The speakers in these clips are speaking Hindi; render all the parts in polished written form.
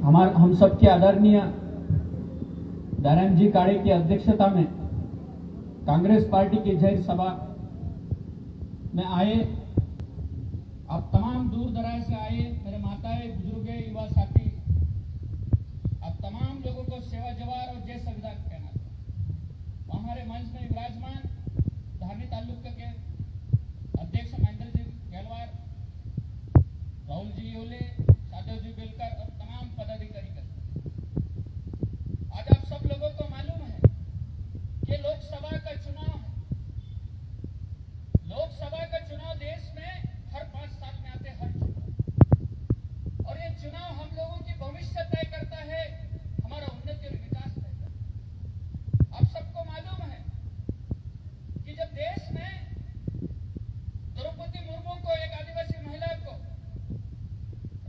हम सबके आदरणीय दाराम जी काड़े की अध्यक्षता में कांग्रेस पार्टी की जाहिर सभा में आए आप तमाम दूर दराज से आए मेरे माताएं, बुजुर्ग, युवा साथी, आप तमाम लोगों को सेवा जवाहर और जय संविधान कहना था। हमारे मंच में विराजमान धारनी तालुका के अध्यक्ष महेंद्र जी गहलवार, राहुल जी योले, साधव जी बेलकर और तमाम पदाधिकारी आज आप सब लोगों को मालूम है कि लोकसभा का चुनाव है। लोकसभा का चुनाव देश में हर 5 साल में आते हर चुनाव, और ये चुनाव हम लोगों की भविष्य तय करता है, हमारा उन्नति और विकास तय करता है। आप सबको मालूम है कि जब देश में द्रौपदी मुर्मू को, एक आदिवासी महिला को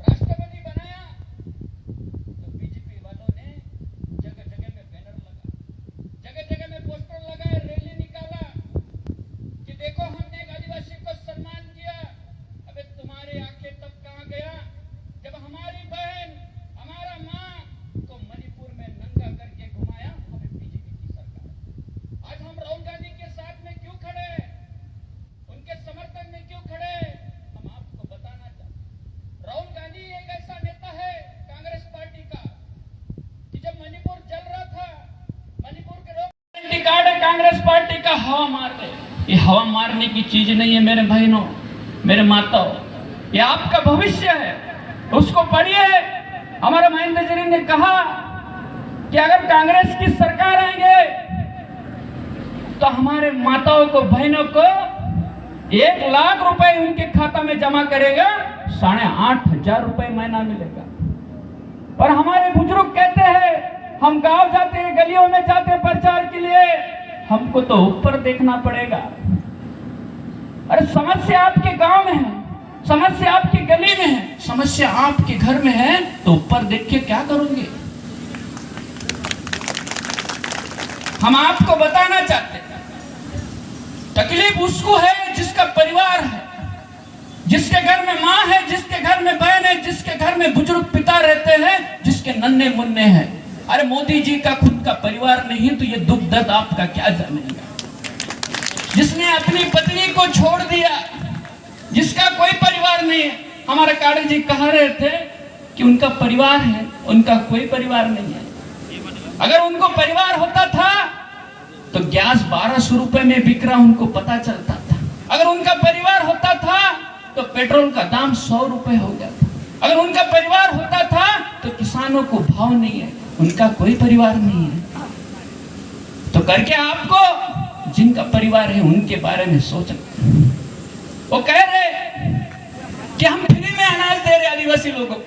राष्ट्रपति बनाया तो बीजेपी वालों ने जगह जगह में बैनर लगा, जगह जगह में पोस्टर लगाए, रैली निकाला कि देखो हमने एक आदिवासी को सम्मान किया। अबे तुम्हारे आंखें तब कहां गया जब हमारी बहन, हमारा मां को मणिपुर में नंगा करके घुमाया हमें बीजेपी की सरकार। आज हम राहुल गांधी के साथ में क्यों खड़े हैं, उनके समर्थन में क्यों खड़े हैं, हम आपको बताना चाहते हैं। राहुल गांधी एक ऐसा नेता है कांग्रेस पार्टी का कि जब मणिपुर चल रहा था, मणिपुर के लोग कार्ड है कांग्रेस पार्टी का, हवा मार दे। ये हवा मारने की चीज नहीं है मेरे बहनों, मेरे माताओं, ये आपका भविष्य है, उसको पढ़िए। हमारे महेंद्र जी ने कहा कि अगर कांग्रेस की सरकार आएंगे तो हमारे माताओं को, बहनों को 1 लाख रुपए उनके खाता में जमा करेगा, 8,500 रुपए महीना मिलेगा। पर हमारे बुजुर्ग कहते हैं हम गांव जाते हैं, गलियों में जाते हैं प्रचार के लिए, हमको तो ऊपर देखना पड़ेगा। अरे समस्या आपके गांव में है, समस्या आपकी गली में है, समस्या आपके घर में है, तो ऊपर देख के क्या करोगे। हम आपको बताना चाहते हैं तकलीफ उसको है जिसका परिवार है, जिसके घर में माँ है, जिसके घर में बहन है, जिसके घर में बुजुर्ग पिता रहते हैं, जिसके नन्हे मुन्ने हैं। अरे मोदी जी का खुद का परिवार नहीं तो ये दुख दर्द आपका क्या जानेगा। जिसने अपनी पत्नी को छोड़ दिया, जिसका कोई परिवार नहीं है। हमारे काड़े जी कह रहे थे कि उनका परिवार है, उनका कोई परिवार नहीं है। अगर उनको परिवार होता था तो गैस 1200 रुपए में बिक रहा उनको पता चलता था। अगर उनका परिवार होता था तो पेट्रोल का दाम 100 रुपए हो गया था। अगर उनका परिवार होता था तो किसानों को भाव नहीं है, उनका कोई परिवार नहीं है। तो करके आपको जिनका परिवार है उनके बारे में सोचना। वो कह रहे कि हम फ्री में अनाज दे रहे आदिवासी लोगों को,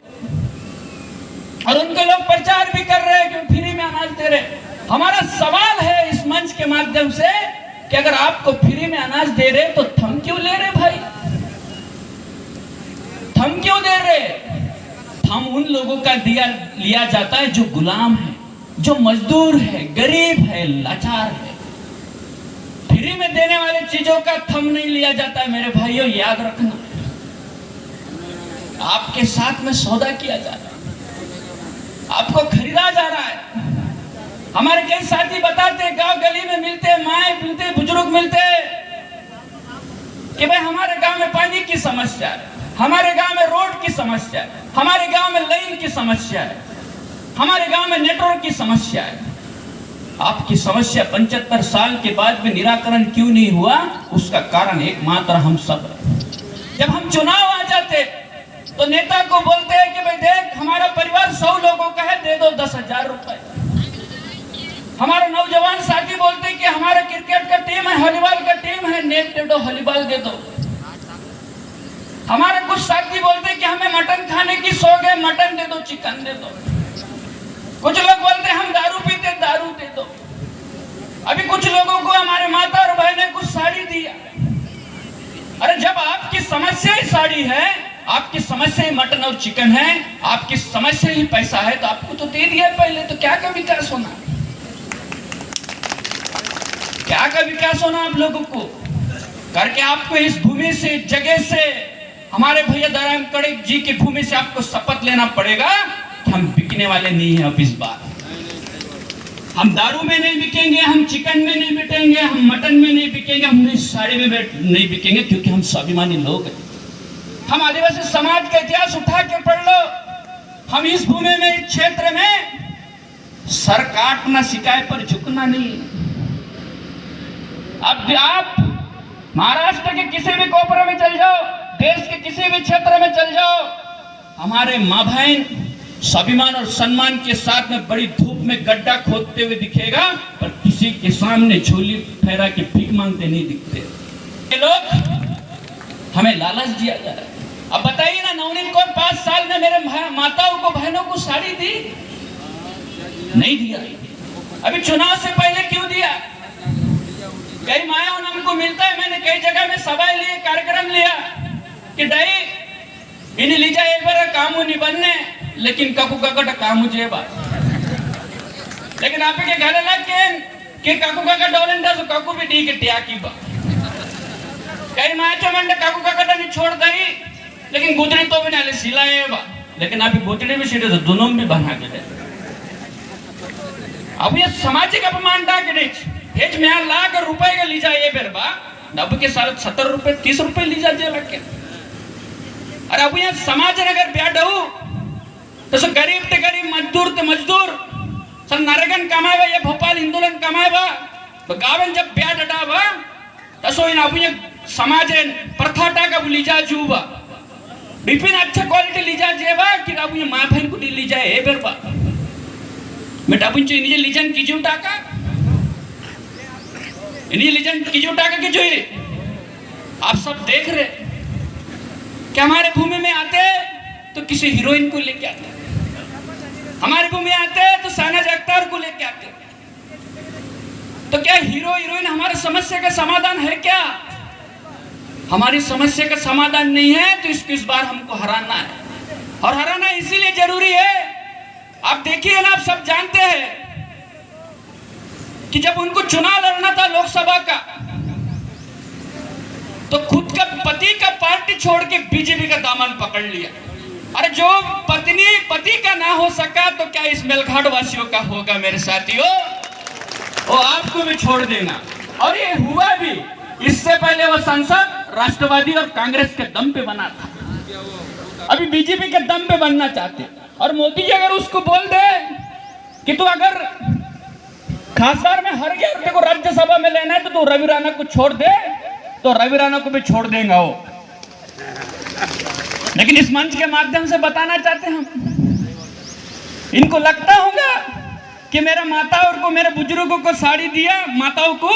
और उनके लोग प्रचार भी कर रहे हैं कि फ्री में अनाज दे रहे। हमारा सवाल है इस मंच के माध्यम से कि अगर आपको फ्री में अनाज दे रहे तो थम क्यों ले रहे भाई, थम क्यों दे रहे। थम उन लोगों का लिया जाता है जो गुलाम है, जो मजदूर है, गरीब है, लाचार है। फ्री में देने वाले चीजों का थम नहीं लिया जाता है मेरे भाइयों, याद रखना। आपके साथ में सौदा किया जा रहा है, आपको खरीदा जा रहा है। हमारे कई साथी बताते हैं, गांव गली में मिलते, माए मिलते, बुजुर्ग मिलते कि भाई हमारे गांव में पानी की समस्या है, हमारे गांव में रोड की समस्या है, हमारे गांव में लाइन की समस्या है, हमारे गांव में नेटवर्क की समस्या है। आपकी समस्या 75 साल के बाद भी निराकरण क्यों नहीं हुआ, उसका कारण एकमात्र हम सब है। जब हम चुनाव आ जाते तो नेता को बोलते हैं कि भाई देख हमारा परिवार 100 लोगों का है, दे दो 10,000 रुपए। हमारे नौजवान साथी बोलते हैं कि हमारा क्रिकेट का टीम है, वॉलीबॉल का टीम है, नेट दे दो, वॉलीबॉल दे दो। हमारे कुछ साथी बोलते हैं कि हमें मटन खाने की शौक है, मटन दे दो, चिकन दे दो। कुछ लोग बोलते हैं हम दारू पीते, दारू दे दो। अभी कुछ लोगों को हमारे माता और बहन ने कुछ साड़ी दिया। अरे जब आपकी समस्या ही साड़ी है, आपकी समस्या ही मटन और चिकन है, आपकी समस्या ही पैसा है, तो आपको तो दे दिया पहले, तो क्या का विकास होना, क्या का विकास होना आप लोगों को। करके आपको इस भूमि से, जगह से, हमारे भैया दाराम कड़े जी की भूमि से आपको शपथ लेना पड़ेगा कि हम बिकने वाले नहीं हैं। अब इस बार हम दारू में नहीं बिकेंगे, हम चिकन में नहीं बिकेंगे, हम मटन में नहीं बिकेंगे, हम साड़ी में नहीं बिकेंगे, क्योंकि हम स्वाभिमानी लोग हैं। हम आदिवासी समाज का इतिहास उठा के पढ़ लो। हम इस भूमि में, इस क्षेत्र में सर काटना सिखाए पर झुकना नहीं। अब आप महाराष्ट्र के किसी भी कोपरे में चल जाओ, देश के किसी भी क्षेत्र में चल जाओ, हमारे माँ बहन स्वाभिमान और सम्मान के साथ में बड़ी धूप में गड्ढा खोदते हुए दिखेगा, पर किसी के सामने झोली फहरा के भीख मांगते नहीं दिखते। ये लोग हमें लालच दिया जा रहा है। अब बताइए ना, नवनीत कौर 5 साल में मेरे माताओं को, बहनों को साड़ी दी? नहीं दिया। अभी चुनाव से पहले क्यों दिया? कई माया हमको मिलता है, मैंने कई जगह में सभाएं लिए, कार्यक्रम लिया कि दाई इन्हें लीजा एक बार काम नहीं बनने, लेकिन काकू काका काम जेबा, लेकिन आप के घर लग के काकू काका डोलन दा सो काकू भी डी के टिया की बा। कई माया मंडे काकू काका नहीं छोड़ दई, लेकिन गुदड़ी तो भी नाले सिलाए बा, लेकिन आप गुदड़ी भी सीधे दोनों भी बना के दे। अब ये सामाजिक अपमान डा के हेज में लाख रुपए का लीजा ये बेर बा, अब के सारे 70 रुपए 30 रुपए लीजा जे लग के। और अब ये समाज अगर ब्याह तो सो गरीब ते गरीब, मजदूर ते मजदूर, सर नरगन कमाएगा, ये भोपाल हिंदुलन कमाएगा, तो गावन जब ब्याह डटावा तो सो इन अब ये समाज प्रथाटा का लीजा जूबा, विपिन अच्छा क्वालिटी लीजा जेबा कि अब ये माँ बहन को लीजा है बेरबा, बेटा अपन चाहिए निजे लीजन कीजिए टाका, इन्हीं लीजन कीजिए टाका की जो आप सब देख रहे कि हमारे भूमि में आते तो किसी हीरोइन को लेके आते, हमारे भूमि में आते तो शाहनाज अख्तर को लेके आते। तो क्या हीरो हीरोइन हमारे समस्या का समाधान है? क्या हमारी समस्या का समाधान नहीं है? तो इस बार हमको हराना है, और हराना इसीलिए जरूरी है। आप देखिए ना, आप सब जानते हैं कि जब उनको चुनाव लड़ना था लोकसभा का, तो खुद का पति का पार्टी छोड़ के बीजेपी का दामन पकड़ लिया। अरे जो पत्नी पति का ना हो सका तो क्या इस मेलघाट वासियों का होगा मेरे साथियों? वो आपको भी छोड़ देना। और ये हुआ भी। इससे पहले वो सांसद राष्ट्रवादी और कांग्रेस के दम पे बना था, अभी बीजेपी के दम पे बनना चाहते। और मोदी जी अगर उसको बोल दे कि तू अगर खासदार में हार गया, तेरे को राज्यसभा में लेना है, तो तू रवि राणा को छोड़ दे, तो रवि राणा को भी छोड़ देगा वो। लेकिन इस मंच के माध्यम से बताना चाहते हैं हम, इनको लगता होगा कि मेरा माताओं को, मेरे बुजुर्गों को साड़ी दिया माताओं को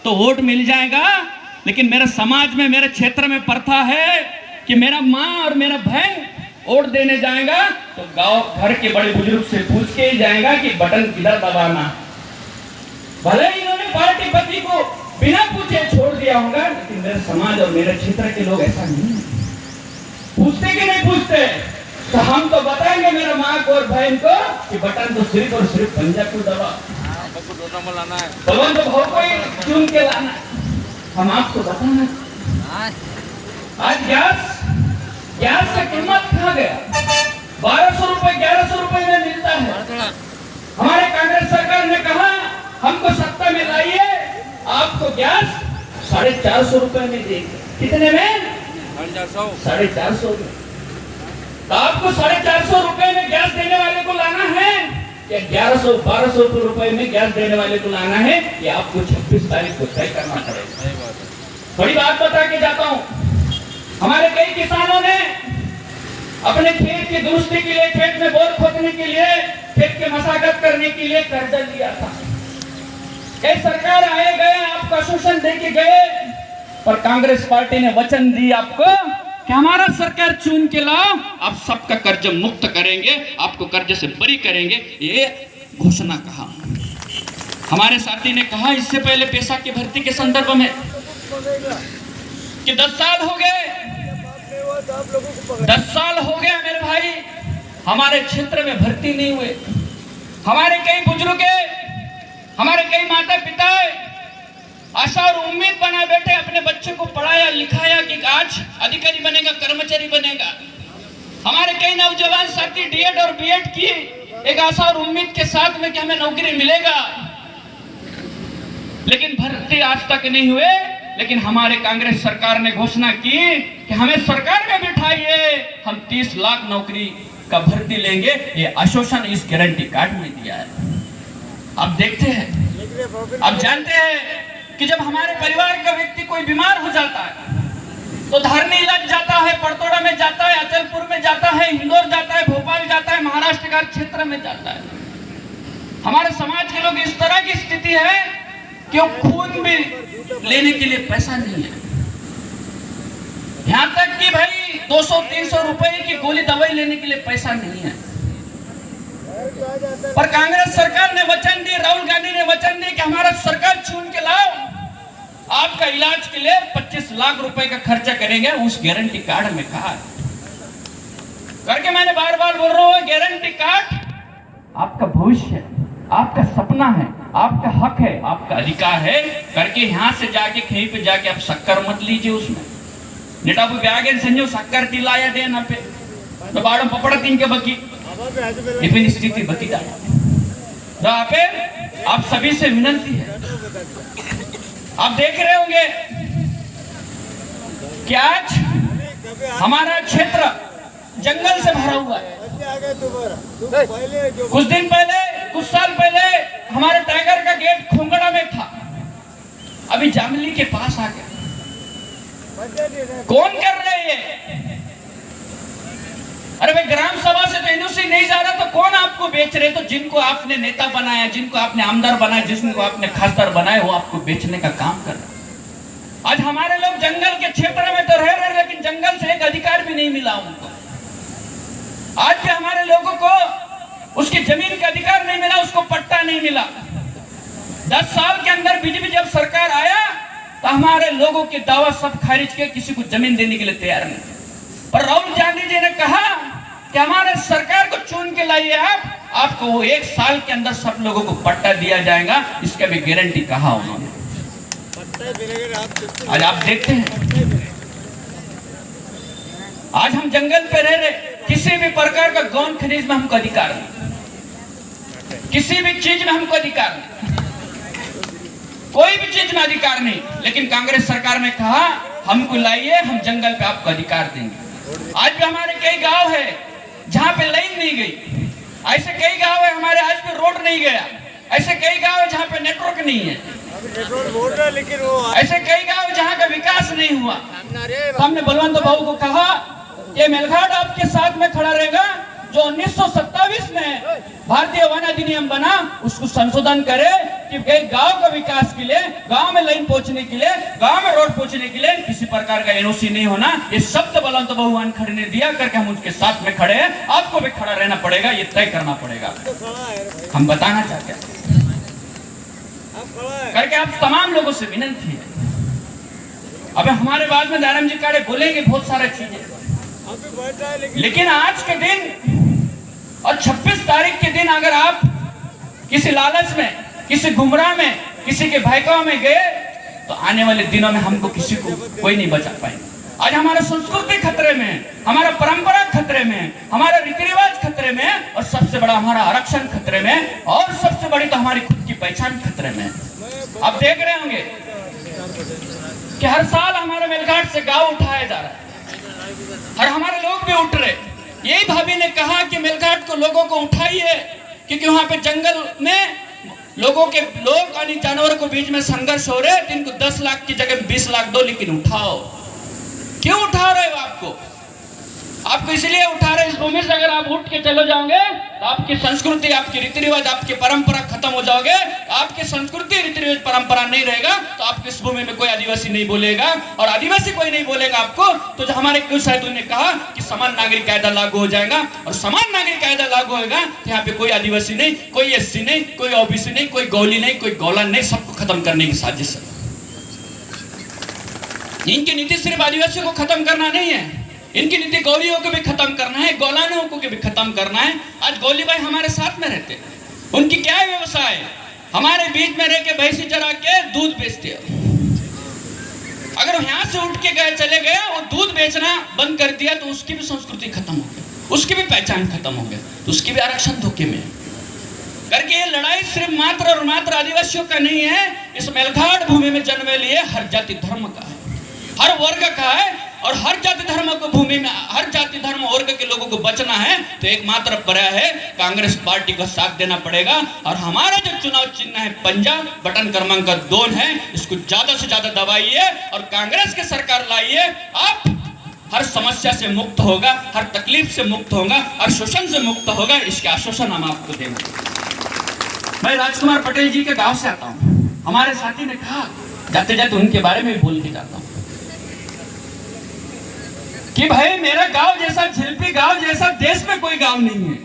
तो वोट मिल जाएगा, लेकिन मेरे समाज में, मेरे क्षेत्र में प्रथा है कि मेरा माँ और मेरा बहन वोट देने जाएगा तो गांव घर के बड़े बुजुर्ग से पूछ के ही जाएगा कि बटन किधर दबाना। भले ही इन्होंने पार्टी पति को बिना पूछे छोड़ दिया होगा, लेकिन मेरे समाज और मेरे क्षेत्र के लोग ऐसा नहीं है। पूछते कि नहीं पूछते? तो हम तो बताएंगे मेरे माँ को और बहन को कि बटन तो सिर्फ और सिर्फ पंजाब को दबा, बलवंत भाव को ही चुन के लाना। हम आपको बताना, आज गैस का कीमत कहाँ गया? 1200 रुपए 1100 रुपए में मिलता है। हमारे कांग्रेस सरकार ने कहा हमको सत्ता में लाइए, आपको गैस 450 रुपए में देंगे। कितने में? 450 में। तो आपको 450 रुपए में गैस देने वाले को लाना है या 1100-1200 रुपए में गैस देने वाले को लाना है? ये आपको 26 तारीख को तय करना पड़ेगा। बड़ी बात बता के जाता हूँ, हमारे कई किसानों ने अपने खेत की दुरुस्ती के लिए, खेत में बोर खोदने के लिए, खेत के मशागत करने के लिए कर्जा लिया था। कई सरकार आए गए, आपको आश्वासन दे के गए, पर कांग्रेस पार्टी ने वचन दी आपको कि हमारा सरकार चुन के लाओ, आप सबका कर्ज मुक्त करेंगे, आपको कर्ज से बरी करेंगे, ये घोषणा कहा। हमारे साथी ने कहा इससे पहले पेशा की भर्ती के संदर्भ में कि 10 साल हो गए, 10 साल हो गया मेरे भाई, हमारे क्षेत्र में भर्ती नहीं हुए। हमारे कई बुजुर्ग, हमारे कई माता पिता आशा और उम्मीद बना बैठे, अपने बच्चे को पढ़ाया लिखाया कि आज अधिकारी बनेगा, कर्मचारी बनेगा। हमारे कई नौजवान साथी डीएड और बीएड किए एक आशा और उम्मीद के साथ में कि हमें नौकरी मिलेगा, लेकिन भर्ती आज तक नहीं हुए। लेकिन हमारे कांग्रेस सरकार ने घोषणा की कि हमें सरकार में बिठाइए, हम 30 लाख नौकरी का भर्ती लेंगे। ये आश्वासन इस गारंटी कार्ड में दिया है। अब देखते हैं, अब जानते हैं कि जब हमारे परिवार का व्यक्ति कोई बीमार हो जाता है तो धारनी इलाज जाता है, परतोड़ा में जाता है, अचलपुर में जाता है, इंदौर जाता है, भोपाल जाता है, महाराष्ट्र का क्षेत्र में जाता है। हमारे समाज के लोग इस तरह की स्थिति है कि वो खून भी लेने के लिए पैसा नहीं है, यहां तक कि भाई 200-300 रुपए की गोली दवाई लेने के लिए पैसा नहीं है। पर कांग्रेस सरकार ने वचन दी, राहुल गांधी ने वचन दी कि हमारा सरकार चुन के लाओ, आपका इलाज के लिए 25 लाख रुपए का खर्चा करेंगे। उस गारंटी कार्ड में कहा करके मैंने बार बार बोल रहा हूं, गारंटी कार्ड आपका भविष्य है, आपका सपना है, आपका हक है, आपका अधिकार है करके यहां से जाके कहीं पे जाके आप शक्कर मत लीजिए। उसमें नेटाबू ब्यागे संजो शक्कर टिलाया दे ना पे तो बाड़ो पपड़ तीन के बकी इतनी स्थिति बकी जा पे आप सभी से विनती है। आप देख रहे होंगे कि आज हमारा क्षेत्र जंगल से भरा हुआ है। कुछ दिन पहले, कुछ साल पहले हमारे टाइगर का गेट खोंगड़ा में था, अभी जामली के पास आ गया। कौन कर रहे हैं? अरे भाई ग्राम सभा से तो एनओसी नहीं जा रहा तो कौन आपको बेच रहे? तो जिनको आपने नेता बनाया, जिनको आपने आमदार बनाया, जिनको आपने खासदार बनाया, वो आपको बेचने का काम कर रहा। आज हमारे लोग जंगल के क्षेत्र में तो रह रहे, लेकिन जंगल से एक अधिकार भी नहीं मिला उनको। आज भी हमारे लोगों को उसकी जमीन का अधिकार नहीं मिला, उसको पट्टा नहीं मिला। 10 साल के अंदर बीजेपी जब सरकार आया तो हमारे लोगों के दावा सब खारिज के, किसी को जमीन देने के लिए तैयार नहीं। पर राहुल गांधी जी ने कहा कि हमारे सरकार को चुन के लाइए आप, आपको वो 1 साल के अंदर सब लोगों को पट्टा दिया जाएगा। इसका भी गारंटी कहा उन्होंने। आज आप देखते हैं, आज हम जंगल पे रह रहे, किसी भी प्रकार का गौन खनिज में हमको अधिकार नहीं, किसी भी चीज में हमको अधिकार नहीं, कोई भी चीज में अधिकार नहीं। लेकिन कांग्रेस सरकार ने कहा हमको लाइए, हम जंगल पे आपको अधिकार देंगे। आज भी हमारे कई गांव है जहां पे लाइन नहीं गई, ऐसे कई गांव है हमारे आज भी रोड नहीं गया, ऐसे कई गांव है जहां पे नेटवर्क नहीं है, लेकिन वो ऐसे कई गांव जहां का विकास नहीं हुआ। हमने बलवंत बाबू को कहा कि मेलघाट आपके साथ में खड़ा रहेगा, जो 1927 में भारतीय वन अधिनियम बना उसको संशोधन करे कि गांव का विकास के लिए, गांव में लाइन पहुंचने के लिए, गांव में रोड पहुंचने के लिए किसी प्रकार का एनओसी नहीं होना। ये शब्द बलवंत बाबू वानखड़े ने दिया करके हम उसके साथ में खड़े हैं। आपको भी खड़ा रहना पड़ेगा, ये तय करना पड़ेगा। हम बताना चाहते हैं करके आप तमाम लोगों से विनती है। अब हमारे बाद में दाराम जी काड़े बोलेंगे बहुत सारी चीजें, लेकिन आज के दिन और 26 तारीख के दिन अगर आप किसी लालच में, किसी गुमराह में, किसी के भयकाव में गए तो आने वाले दिनों में हमको किसी को कोई नहीं बचा पाएंगे। आज हमारा संस्कृति खतरे में, हमारा परंपरा खतरे में, हमारा रीति रिवाज खतरे में, और सबसे बड़ा हमारा आरक्षण खतरे में, और सबसे बड़ी तो हमारी खुद की पहचान खतरे में। आप देख रहे होंगे कि हर साल हमारे मेलघाट से गांव उठाया जा रहा है और हमारे लोग भी उठ रहे। यही भाभी ने कहा कि मेलघाट को, लोगों को उठाइए, क्योंकि वहां पे जंगल में लोगों के लोग यानी जानवर को बीच में संघर्ष हो रहे, जिनको 10 लाख की जगह 20 लाख दो, लेकिन उठाओ। क्यों उठा रहे हो? आपको इसलिए उठा रहे, इस भूमि से अगर आप उठ के चले जाओगे तो आपकी संस्कृति, आपकी रीति रिवाज, आपकी परंपरा खत्म हो जाओगे। आपकी संस्कृति, रीति रिवाज, परंपरा नहीं रहेगा तो आपकी इस भूमि में कोई आदिवासी नहीं बोलेगा, और आदिवासी कोई नहीं बोलेगा आपको। तो जो हमारे साहित्य ने कहा कि समान नागरिक कायदा लागू हो जाएगा, और समान नागरिक कायदा लागू होगा तो यहाँ पे कोई आदिवासी नहीं, कोई एससी नहीं, कोई ओबीसी नहीं, कोई गौली नहीं, कोई गौलान नहीं, सबको खत्म करने की साजिश है। इनकी नीति सिर्फ आदिवासियों को खत्म करना नहीं है, इनकी नीति गौलियों को भी खत्म करना है, गौलानों को भी खत्म करना है। आज गौली भाई हमारे साथ में रहते, उनकी क्या व्यवसाय है? हमारे बीच में रह के भैंसी चरा के दूध बेचते हैं। अगर यहाँ से उठ के गए, चले गए और दूध बेचना बंद कर दिया तो उसकी भी संस्कृति खत्म हो गई। उसकी भी पहचान खत्म हो गया, तो उसकी भी आरक्षण धोखे में है। करके ये लड़ाई सिर्फ मात्र और मात्र आदिवासियों का नहीं है, इस मेलघाट भूमि में जन्म लिए हर जाति धर्म का है, हर वर्ग का है, और हर जाति धर्म को भूमि में हर जाति धर्म वर्ग के लोगों को बचना है तो एकमात्र पर्याय है कांग्रेस पार्टी को साथ देना पड़ेगा। और हमारा जो चुनाव चिन्ह है पंजा, बटन क्रमांक 2 है, इसको ज्यादा से ज्यादा दबाइए और कांग्रेस की सरकार लाइए। आप हर समस्या से मुक्त होगा, हर तकलीफ से मुक्त होगा, हर शोषण से मुक्त होगा, इसके आश्वासन हम आपको देंगे। मैं राजकुमार पटेल जी के गांव से आता हूं। हमारे साथी ने कहा, जाते जाते उनके बारे में बोल के जाता हूं कि भाई मेरा गांव जैसा, झिलपी गांव जैसा देश में कोई गांव नहीं है।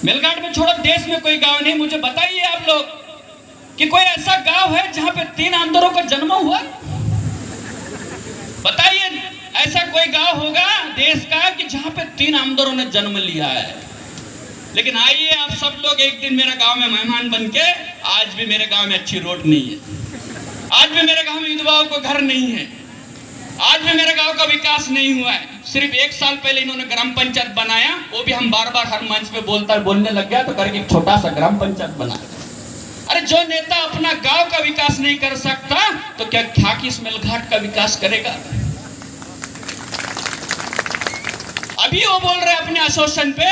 मेलघाट में छोड़ो, देश में कोई गांव नहीं। मुझे बताइए आप लोग कि कोई ऐसा गांव है जहां पे 3 आंदोलनों का जन्म हुआ? बताइए, ऐसा कोई गांव होगा देश का कि जहां पे 3 आमदारों ने जन्म लिया है? लेकिन आइए आप सब लोग एक दिन मेरे गांव में मेहमान बन के, आज भी मेरे गांव में अच्छी रोड नहीं है, आज भी मेरे गांव में विधवाओं को घर नहीं है, आज भी मेरे गांव का विकास नहीं हुआ है। सिर्फ 1 साल पहले इन्होंने ग्राम पंचायत बनाया, वो भी हम बार बार हर मंच पे बोलने लग गया तो करके एक छोटा सा ग्राम पंचायत बनाया। अरे जो नेता अपना गांव का विकास नहीं कर सकता तो क्या ख्याकी इस मेलघाट का विकास करेगा? अभी वो बोल रहे हैं अपने आश्वासन पे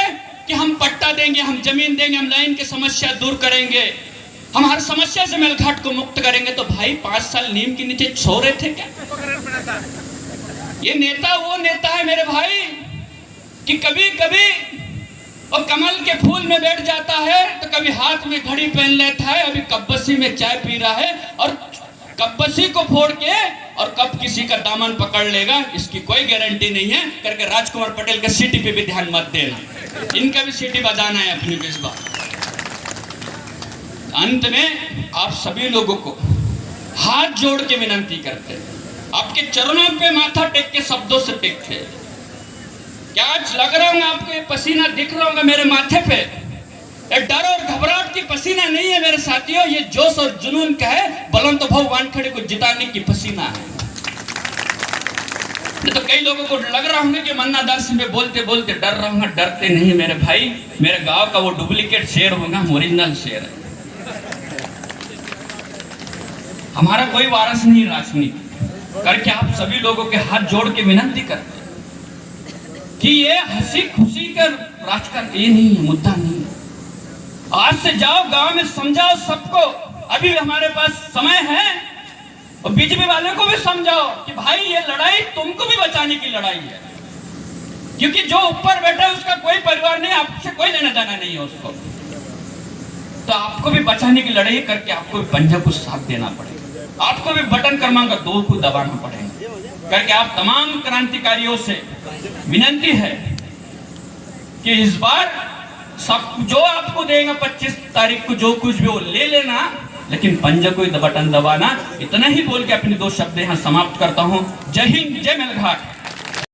कि हम पट्टा देंगे, हम जमीन देंगे, हम लाइन की समस्या दूर करेंगे, हम हर समस्या से मेलघाट को मुक्त करेंगे। तो भाई 5 साल नीम के नीचे सो रहे थे क्या? ये नेता वो नेता है मेरे भाई कि कभी कभी और कमल के फूल में बैठ जाता है तो कभी हाथ में घड़ी पहन लेता है, अभी कब्बसी में चाय पी रहा है और कब्बसी को फोड़ के और कब किसी का दामन पकड़ लेगा इसकी कोई गारंटी नहीं है। करके राजकुमार पटेल के सीटी पे भी ध्यान मत देना, इनका भी सीटी बजाना है अपनी इस बार। अंत में आप सभी लोगों को हाथ जोड़ के विनती करते हैं, आपके चरणों पे माथा टेक के शब्दों से टेकते हैं। क्या आज लग रहा होगा आपको, ये पसीना दिख रहा होगा मेरे माथे पे? ये डर और घबराहट की पसीना नहीं है मेरे साथियों, ये जोश और जुनून का है, बुलंद भाव वानखेड़े को जिताने की पसीना है। तो कई लोगों को लग रहा होगा कि मन्ना दास में बोलते बोलते डर रहा हूँ, डरते नहीं मेरे भाई। मेरे गांव का वो डुप्लीकेट शेर होगा, हम ओरिजिनल शेर है। हमारा कोई वारस नहीं राजनीति करके आप सभी लोगों के हाथ जोड़ के विनती करते हैं कि ये हंसी खुशी का राजकारण ये नहीं है, मुद्दा नहीं है। आज से जाओ गांव में समझाओ सबको, अभी हमारे पास समय है, और बीजेपी वाले को भी समझाओ कि भाई ये लड़ाई तुमको भी बचाने की लड़ाई है, क्योंकि जो ऊपर बैठा है उसका कोई परिवार नहीं, आपसे कोई लेना देना नहीं है उसको, तो आपको भी बचाने की लड़ाई करके आपको भी पंजा को साथ देना पड़ेगा, आपको भी बटन क्रमांक 2 को दबाना पड़ेगा। करके आप तमाम क्रांतिकारियों से विनती है कि इस बार सब जो आपको देगा 25 तारीख को जो कुछ भी वो ले लेना, लेकिन पंजा को बटन दबाना। इतना ही बोल के अपने 2 शब्द यहाँ समाप्त करता हूँ। जय हिंद, जय मेलघाट।